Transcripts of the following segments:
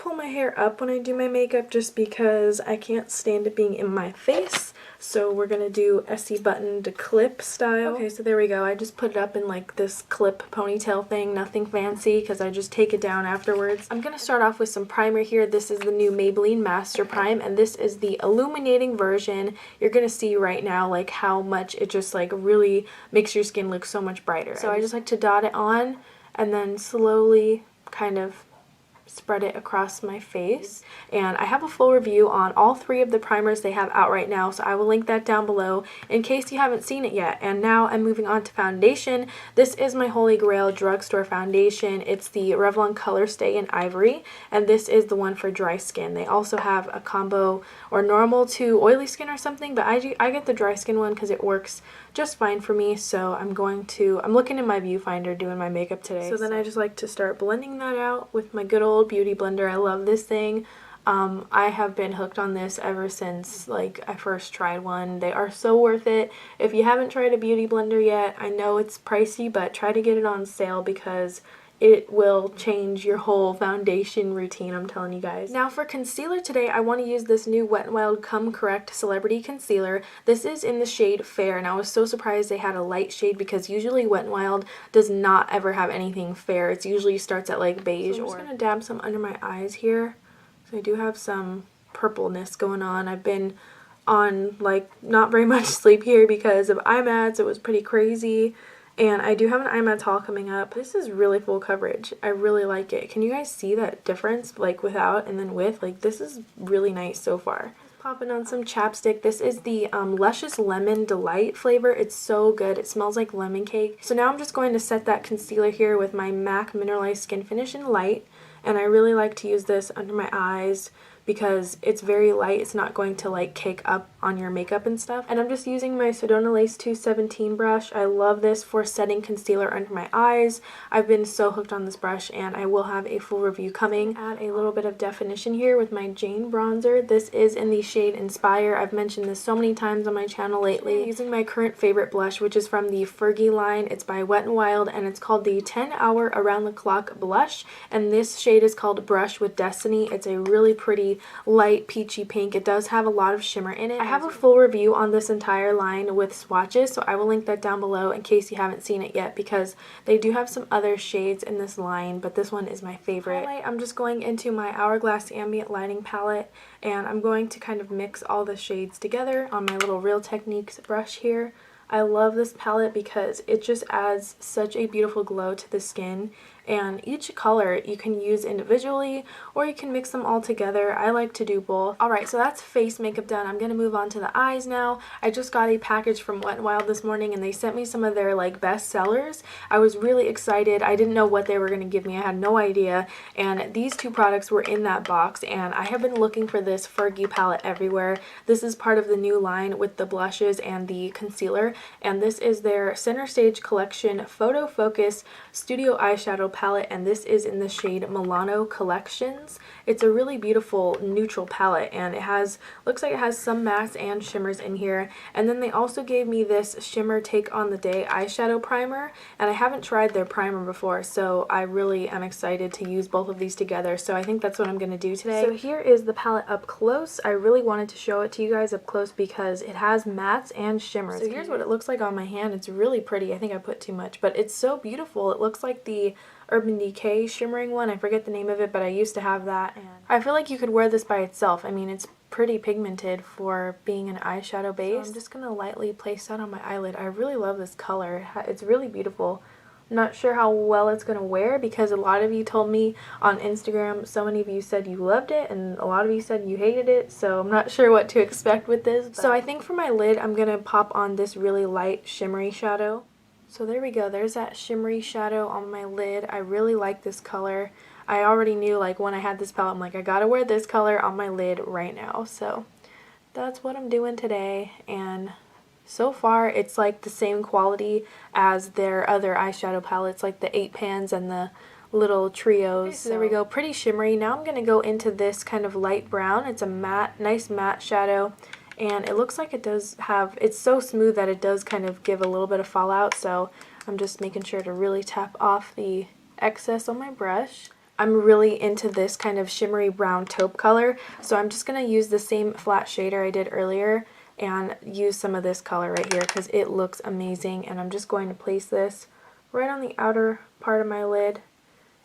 pull my hair up when I do my makeup just because I can't stand it being in my face. So we're going to do Essie buttoned clip style. Okay, so there we go. I just put it up in like this clip ponytail thing, nothing fancy because I just take it down afterwards. I'm going to start off with some primer here. This is the new Maybelline Master Prime and this is the illuminating version. You're going to see right now like how much it just like really makes your skin look so much brighter. So I just like to dot it on and then slowly kind of spread it across my face. And I have a full review on all 3 of the primers they have out right now, so I will link that down below in case you haven't seen it yet. And now I'm moving on to foundation. This is my holy grail drugstore foundation. It's the Revlon Colorstay in Ivory, and this is the one for dry skin. They also have a combo or normal to oily skin or something, but I get the dry skin one because it works just fine for me. So I'm looking in my viewfinder doing my makeup today. So then I just like to start blending that out with my good old beauty blender. I love this thing. I have been hooked on this ever since like I first tried one. They are so worth it. If you haven't tried a beauty blender yet, I know it's pricey, but try to get it on sale because it will change your whole foundation routine, I'm telling you guys. Now for concealer today, I want to use this new WetnWild Come Correct Celebrity Concealer. This is in the shade Fair, and I was so surprised they had a light shade because usually WetnWild does not ever have anything fair. It usually starts at like beige. So I'm just going to dab some under my eyes here. So I do have some purpleness going on. I've been on like not very much sleep here because of eye mats. It was pretty crazy. And I do have an eye mats haul coming up. This is really full coverage. I really like it. Can you guys see that difference? Like without and then with? Like this is really nice so far. Popping on some chapstick. This is the Luscious Lemon Delight flavor. It's so good. It smells like lemon cake. So now I'm just going to set that concealer here with my MAC Mineralized Skin Finish in Light. And I really like to use this under my eyes because it's very light. It's not going to like cake up on your makeup and stuff. And I'm just using my Sedona Lace 217 brush. I love this for setting concealer under my eyes. I've been so hooked on this brush and I will have a full review coming. Add a little bit of definition here with my Jane bronzer. This is in the shade Inspire. I've mentioned this so many times on my channel lately. I'm using my current favorite blush, which is from the Fergie line. It's by WetnWild and it's called the 10 Hour Around the Clock Blush. And this shade is called Brush with Destiny. It's a really pretty light peachy pink. It does have a lot of shimmer in it. I have a full review on this entire line with swatches, so I will link that down below in case you haven't seen it yet because they do have some other shades in this line, but this one is my favorite. Highlight, I'm just going into my Hourglass Ambient lighting palette and I'm going to kind of mix all the shades together on my little Real Techniques brush here. I love this palette because it just adds such a beautiful glow to the skin, and each color you can use individually or you can mix them all together. I like to do both. Alright, so that's face makeup done. I'm going to move on to the eyes now. I just got a package from WetnWild this morning and they sent me some of their like best sellers. I was really excited. I didn't know what they were going to give me. I had no idea, and these 2 products were in that box, and I have been looking for this Fergie palette everywhere. This is part of the new line with the blushes and the concealer, and this is their Center Stage Collection Photo Focus Studio Eyeshadow palette, and this is in the shade Milano Collections. It's a really beautiful neutral palette, and it looks like it has some mattes and shimmers in here. And then they also gave me this Shimmer Take on the Day eyeshadow primer, and I haven't tried their primer before, so I really am excited to use both of these together. So I think that's what I'm going to do today. So here is the palette up close. I really wanted to show it to you guys up close because it has mattes and shimmers. So here's what it looks like on my hand. It's really pretty. I think I put too much, but it's so beautiful. It looks like the Urban Decay shimmering one. I forget the name of it, but I used to have that. And I feel like you could wear this by itself. I mean, it's pretty pigmented for being an eyeshadow base. So I'm just going to lightly place that on my eyelid. I really love this color. It's really beautiful. I'm not sure how well it's going to wear because a lot of you told me on Instagram, so many of you said you loved it and a lot of you said you hated it, so I'm not sure what to expect with this. So I think for my lid, I'm going to pop on this really light shimmery shadow. So there we go, there's that shimmery shadow on my lid. I really like this color. I already knew like when I had this palette, I'm like, I gotta wear this color on my lid right now. So that's what I'm doing today, and so far it's like the same quality as their other eyeshadow palettes, like the 8 pans and the little trios. Okay, so there we go, pretty shimmery. Now I'm going to go into this kind of light brown. It's a matte, nice matte shadow. And it looks like it does have, it's so smooth that it does kind of give a little bit of fallout, so I'm just making sure to really tap off the excess on my brush. I'm really into this kind of shimmery brown taupe color, so I'm just going to use the same flat shader I did earlier and use some of this color right here because it looks amazing. And I'm just going to place this right on the outer part of my lid.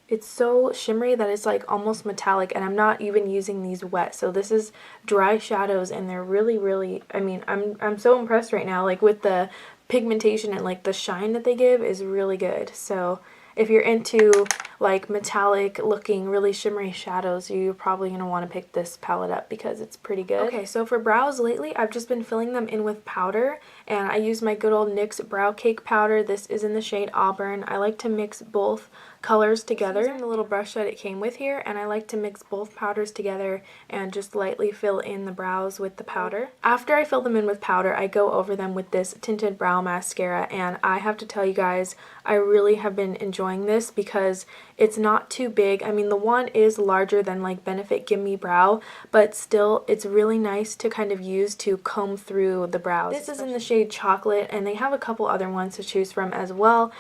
It's so shimmery that it's like almost metallic, and I'm not even using these wet. So this is dry shadows, and they're really, I mean, I'm so impressed right now, like with the pigmentation and like the shine that they give is really good. So if you're into like metallic looking really shimmery shadows, you're probably going to want to pick this palette up because it's pretty good. Okay, so for brows lately, I've just been filling them in with powder, and I use my good old NYX Brow Cake powder. This is in the shade Auburn. I like to mix both colors together in the little brush that it came with here, and I like to mix both powders together and just lightly fill in the brows with the powder. After I fill them in with powder, I go over them with this tinted brow mascara, and I have to tell you guys, I really have been enjoying this because it's not too big. I mean, the one is larger than like Benefit Gimme Brow, but still it's really nice to kind of use to comb through the brows. This is in the shade Chocolate, and they have a couple other ones to choose from as well.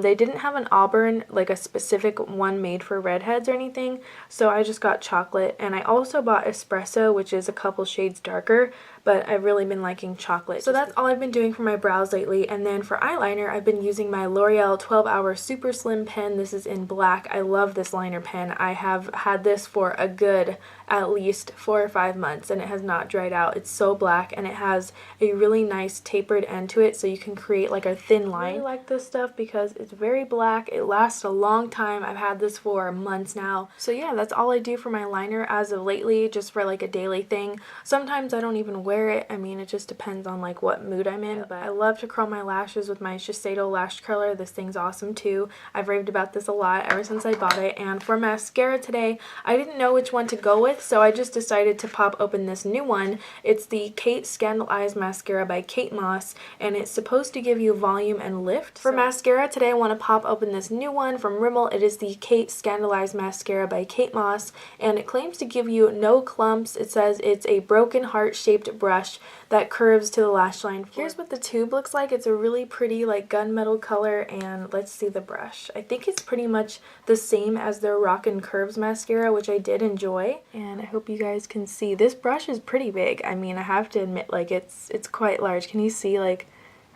They didn't have an Auburn, like a specific one made for redheads or anything, so I just got Chocolate. And I also bought Espresso, which is a couple shades darker, but I've really been liking Chocolate. So that's all I've been doing for my brows lately. And then for eyeliner, I've been using my L'Oreal 12 Hour Super Slim pen. This is in black. I love this liner pen. I have had this for a good at least 4 or 5 months, and it has not dried out. It's so black, and it has a really nice tapered end to it, so you can create like a thin line. I really like this stuff because it's very black. It lasts a long time. I've had this for months now. So yeah, that's all I do for my liner as of lately, just for like a daily thing. Sometimes I don't even wear it. I mean, it just depends on like what mood I'm in, but I love to curl my lashes with my Shiseido lash curler. This thing's awesome too. I've raved about this a lot ever since I bought it. And for mascara today, I didn't know which one to go with, so I just decided to pop open this new one. It's the Kate Scandal Eyes Mascara by Kate Moss, and it's supposed to give you volume and lift. For mascara today, I want to pop open this new one from Rimmel. It is the Kate Scandal Eyes Mascara by Kate Moss, and it claims to give you no clumps. It says it's a broken heart-shaped brush that curves to the lash line. Here's what the tube looks like. It's a really pretty like gunmetal color, and let's see the brush. I think it's pretty much the same as their Rockin' Curves mascara, which I did enjoy, and I hope you guys can see. This brush is pretty big. I mean, I have to admit, like it's quite large. Can you see, like,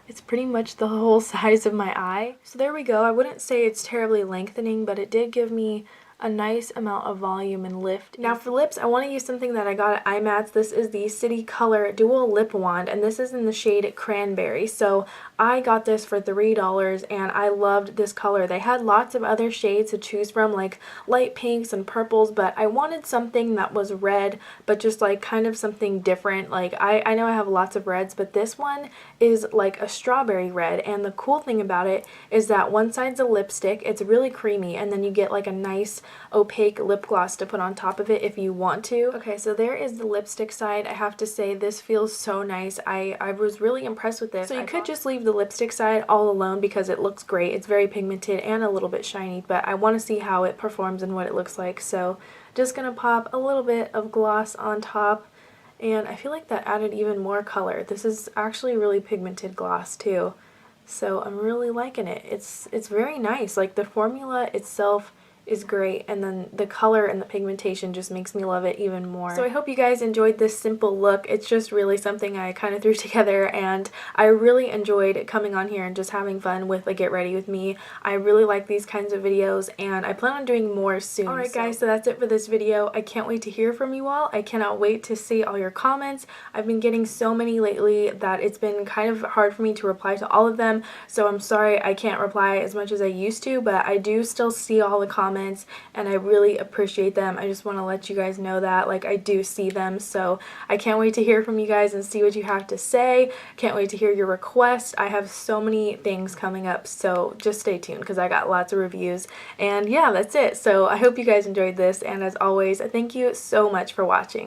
it's pretty much the whole size of my eye. So there we go. I wouldn't say it's terribly lengthening, but it did give me a nice amount of volume and lift. Now for lips, I want to use something that I got at IMATS. This is the City Color Dual Lip Wand, and this is in the shade Cranberry. So I got this for $3, and I loved this color. They had lots of other shades to choose from, like light pinks and purples, but I wanted something that was red, but just like kind of something different. Like I know I have lots of reds, but this one is like a strawberry red, and the cool thing about it is that one side's a lipstick. It's really creamy, and then you get like a nice opaque lip gloss to put on top of it if you want to. Okay, so there is the lipstick side. I have to say this feels so nice. I was really impressed with this. So you could just leave the lipstick side all alone because it looks great. It's very pigmented and a little bit shiny, but I want to see how it performs and what it looks like. So just gonna pop a little bit of gloss on top, and I feel like that added even more color. This is actually really pigmented gloss too, so I'm really liking it. It's very nice. Like the formula itself is great, and then the color and the pigmentation just makes me love it even more. So I hope you guys enjoyed this simple look. It's just really something I kind of threw together, and I really enjoyed coming on here and just having fun with a get ready with me. I really like these kinds of videos, and I plan on doing more soon. Alright guys, so that's it for this video. I can't wait to hear from you all. I cannot wait to see all your comments. I've been getting so many lately that it's been kind of hard for me to reply to all of them, so I'm sorry I can't reply as much as I used to, but I do still see all the comments, and I really appreciate them. I just want to let you guys know that, like, I do see them, so I can't wait to hear from you guys and see what you have to say. Can't wait to hear your requests. I have so many things coming up, so just stay tuned because I got lots of reviews. And yeah, that's it. So I hope you guys enjoyed this, and as always, thank you so much for watching.